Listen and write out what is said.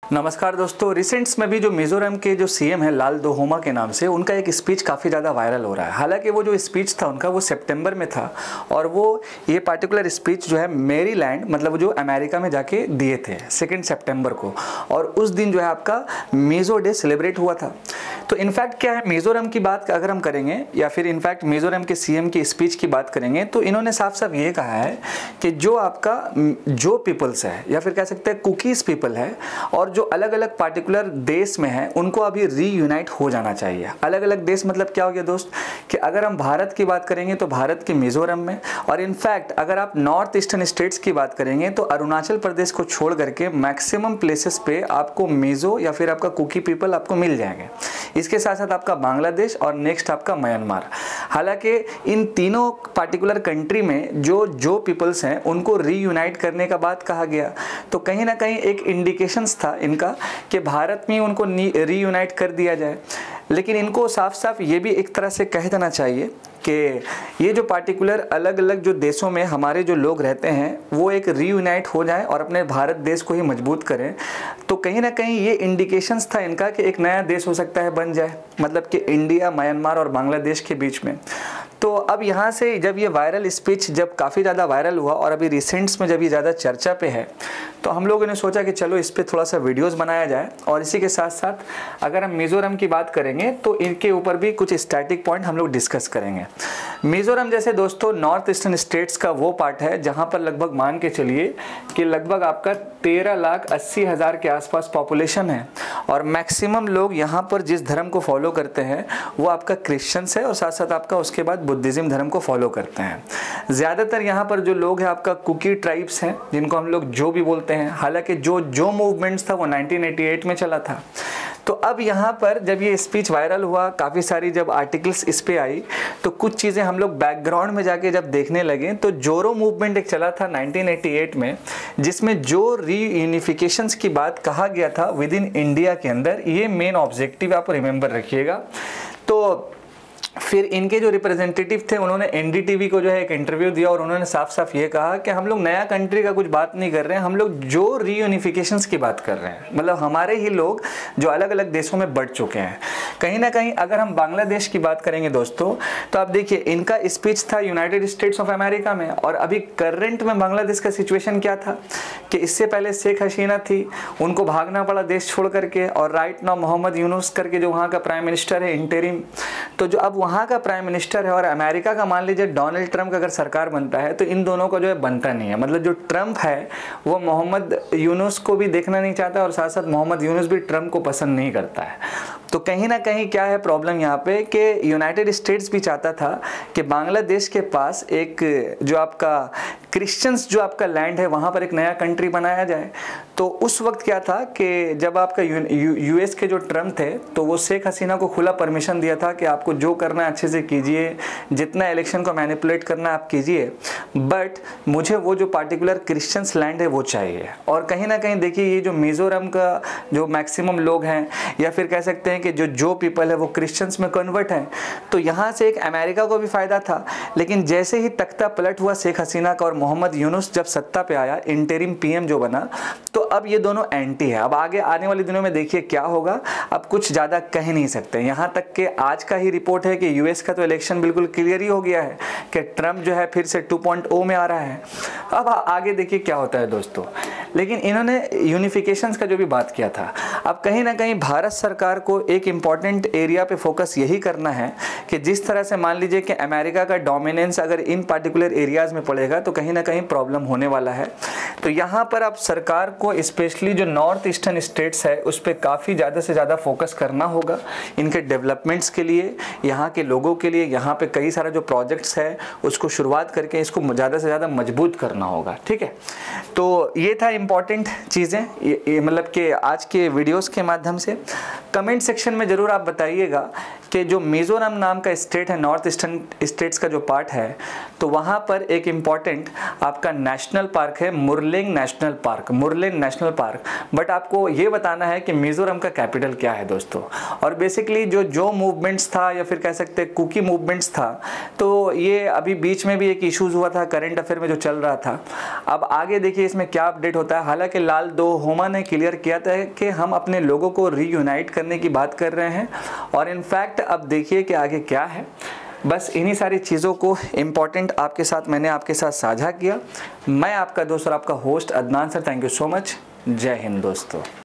नमस्कार दोस्तों, रिसेंट्स में भी जो मिजोरम के जो सीएम है लाल दोहोमा के नाम से, उनका एक स्पीच काफ़ी ज़्यादा वायरल हो रहा है। हालांकि वो जो स्पीच था उनका वो सितंबर में था और वो ये पार्टिकुलर स्पीच जो है मैरीलैंड मतलब जो अमेरिका में जाके दिए थे 2 सितंबर को, और उस दिन जो है आपका मिजो डे सेलिब्रेट हुआ था। तो इनफैक्ट क्या है, मिजोरम की बात अगर हम करेंगे या फिर इनफैक्ट मिजोरम के सीएम की स्पीच की बात करेंगे तो इन्होंने साफ साफ ये कहा है कि जो आपका जो पीपल्स है या फिर कह सकते हैं कुकीज़ पीपल है और जो अलग अलग पार्टिकुलर देश में है उनको अभी रीयूनाइट हो जाना चाहिए। अलग अलग देश मतलब क्या हो गया दोस्त, कि अगर हम भारत की बात करेंगे तो भारत के मिजोरम में, और इनफैक्ट अगर आप नॉर्थ ईस्टर्न स्टेट्स की बात करेंगे तो अरुणाचल प्रदेश को छोड़ करके मैक्सिमम प्लेसेस पे आपको मिजो या फिर आपका कुकी पीपल आपको मिल जाएंगे। इसके साथ साथ आपका बांग्लादेश और नेक्स्ट आपका म्यांमार। हालांकि इन तीनों पार्टिकुलर कंट्री में जो पीपल्स हैं उनको रीयूनाइट करने का बात कहा गया, तो कहीं ना कहीं एक इंडिकेशंस था इनका कि भारत में उनको रीयूनाइट कर दिया जाए। लेकिन इनको साफ साफ ये भी एक तरह से कह देना चाहिए कि ये जो पार्टिकुलर अलग अलग जो देशों में हमारे जो लोग रहते हैं वो एक रीयूनाइट हो जाएं और अपने भारत देश को ही मजबूत करें। तो कहीं ना कहीं ये इंडिकेशंस था इनका कि एक नया देश हो सकता है बन जाए, मतलब कि इंडिया, म्यांमार और बांग्लादेश के बीच में। तो अब यहाँ से जब ये वायरल स्पीच जब काफ़ी ज़्यादा वायरल हुआ और अभी रिसेंट्स में जब ये ज़्यादा चर्चा पे है, तो हम लोगों ने सोचा कि चलो इस पर थोड़ा सा वीडियोस बनाया जाए। और इसी के साथ साथ अगर हम मिज़ोरम की बात करेंगे तो इनके ऊपर भी कुछ स्टैटिक पॉइंट हम लोग डिस्कस करेंगे। मिज़ोरम जैसे दोस्तों नॉर्थ ईस्टर्न स्टेट्स का वो पार्ट है जहाँ पर लगभग मान के चलिए कि लगभग आपका 13,80,000 के आसपास पॉपुलेशन है, और मैक्सिमम लोग यहाँ पर जिस धर्म को फॉलो करते हैं वो आपका क्रिश्चियंस है और साथ साथ आपका उसके बाद बुद्धिज़्म धर्म को फॉलो करते हैं। ज़्यादातर यहाँ पर जो लोग हैं आपका कुकी ट्राइब्स हैं जिनको हम लोग जो भी बोलते हैं। हालांकि जो मूवमेंट्स था वो 1988 में चला था। तो अब यहाँ पर जब ये स्पीच वायरल हुआ, काफ़ी सारी जब आर्टिकल्स इस पे आई, तो कुछ चीज़ें हम लोग बैकग्राउंड में जाके जब देखने लगे तो जोरो मूवमेंट एक चला था 1988 में, जिसमें जो रीयूनिफिकेशंस की बात कहा गया था विद इन इंडिया के अंदर। ये मेन ऑब्जेक्टिव आप रिमेंबर रखिएगा। तो फिर इनके जो रिप्रेजेंटेटिव थे उन्होंने एनडीटीवी को जो है एक इंटरव्यू दिया और उन्होंने साफ साफ ये कहा कि हम लोग नया कंट्री का कुछ बात नहीं कर रहे हैं, हम लोग जो रीयूनिफिकेशंस की बात कर रहे हैं, मतलब हमारे ही लोग जो अलग अलग देशों में बढ़ चुके हैं। कहीं ना कहीं अगर हम बांग्लादेश की बात करेंगे दोस्तों, तो आप देखिए इनका स्पीच था यूनाइटेड स्टेट्स ऑफ अमेरिका में, और अभी करंट में बांग्लादेश का सिचुएशन क्या था कि इससे पहले शेख हसीना थी, उनको भागना पड़ा देश छोड़ करके, और राइट नाउ मोहम्मद यूनुस करके जो वहाँ का प्राइम मिनिस्टर है इंटरिम। तो जो अब वहाँ का प्राइम मिनिस्टर है और अमेरिका का मान लीजिए डोनाल्ड ट्रंप का अगर सरकार बनता है, तो इन दोनों का जो है बनता नहीं है। मतलब जो ट्रंप है वो मोहम्मद यूनुस को भी देखना नहीं चाहता और साथ साथ मोहम्मद यूनुस भी ट्रंप को पसंद नहीं करता है। तो कहीं ना कहीं क्या है प्रॉब्लम यहाँ पे कि यूनाइटेड स्टेट्स भी चाहता था कि बांग्लादेश के पास एक जो आपका क्रिश्चियंस जो आपका लैंड है वहाँ पर एक नया कंट्री बनाया जाए। तो उस वक्त क्या था कि जब आपका यूएस के जो ट्रम्प थे तो वो शेख हसीना को खुला परमिशन दिया था कि आपको जो करना है अच्छे से कीजिए, जितना इलेक्शन को मैनिपुलेट करना आप कीजिए, बट मुझे वो जो पार्टिकुलर क्रिश्चियंस लैंड है वो चाहिए। और कहीं ना कहीं देखिए ये जो मिज़ोरम का जो मैक्सिमम लोग हैं या फिर कह सकते हैं कि जो पीपल है वो क्रिश्चियंस में कन्वर्ट हैं, तो यहाँ से एक अमेरिका को भी फ़ायदा था। लेकिन जैसे ही तख्ता पलट हुआ शेख हसीना का और मोहम्मद यूनुस जब सत्ता पे आया, इंटरिम पीएम जो बना, तो अब ये दोनों एंटी है। अब आगे आने वाले दिनों में देखिए क्या होगा, अब कुछ ज़्यादा कह नहीं सकते। यहाँ तक कि आज का ही रिपोर्ट है कि यूएस का तो इलेक्शन बिल्कुल क्लियर ही हो गया है कि ट्रंप जो है फिर से 2.0 में आ रहा है। अब आगे देखिए क्या होता है दोस्तों। लेकिन इन्होंने यूनिफिकेशंस का जो भी बात किया था, अब कहीं ना कहीं भारत सरकार को एक इम्पॉर्टेंट एरिया पे फोकस यही करना है कि जिस तरह से मान लीजिए कि अमेरिका का डोमिनेंस अगर इन पार्टिकुलर एरियाज़ में पड़ेगा तो कहीं ना कहीं प्रॉब्लम होने वाला है। तो यहाँ पर अब सरकार को स्पेशली जो नॉर्थ ईस्टर्न स्टेट्स है उस पर काफ़ी ज़्यादा से ज़्यादा फोकस करना होगा इनके डेवलपमेंट्स के लिए, यहाँ के लोगों के लिए। यहाँ पे कई सारा जो प्रोजेक्ट्स है उसको शुरुआत करके इसको ज़्यादा से ज़्यादा मजबूत करना होगा। ठीक है, तो ये था इम्पॉर्टेंट चीज़ें, ये मतलब कि आज के वीडियोस के माध्यम से। कमेंट सेक्शन में ज़रूर आप बताइएगा कि जो मिज़ोरम नाम का स्टेट है, नॉर्थ ईस्टर्न स्टेट्स का जो पार्ट है, तो वहाँ पर एक इम्पॉर्टेंट आपका नेशनल पार्क है Murlen national park, Murlen national park. But आपको ये बताना है कि मिज़ोरम का कैपिटल क्या है दोस्तों। और बेसिकली जो मूवमेंट्स था या फिर कह सकते हैं कुकी मूवमेंट्स था, तो ये अभी बीच में भी एक इशूज़ हुआ था करंट अफेयर में जो चल रहा था। अब आगे देखिए इसमें क्या अपडेट होता होता है। हालांकि लाल दोहोमा ने क्लियर किया था कि हम अपने लोगों को रीयूनाइट करने की बात कर रहे हैं, और इनफैक्ट अब देखिए कि आगे क्या है। बस इन्हीं सारी चीज़ों को इम्पॉर्टेंट मैंने आपके साथ साझा किया। मैं आपका दोस्त और आपका host Adnan sir, thank you so much. जय हिंद दोस्तों।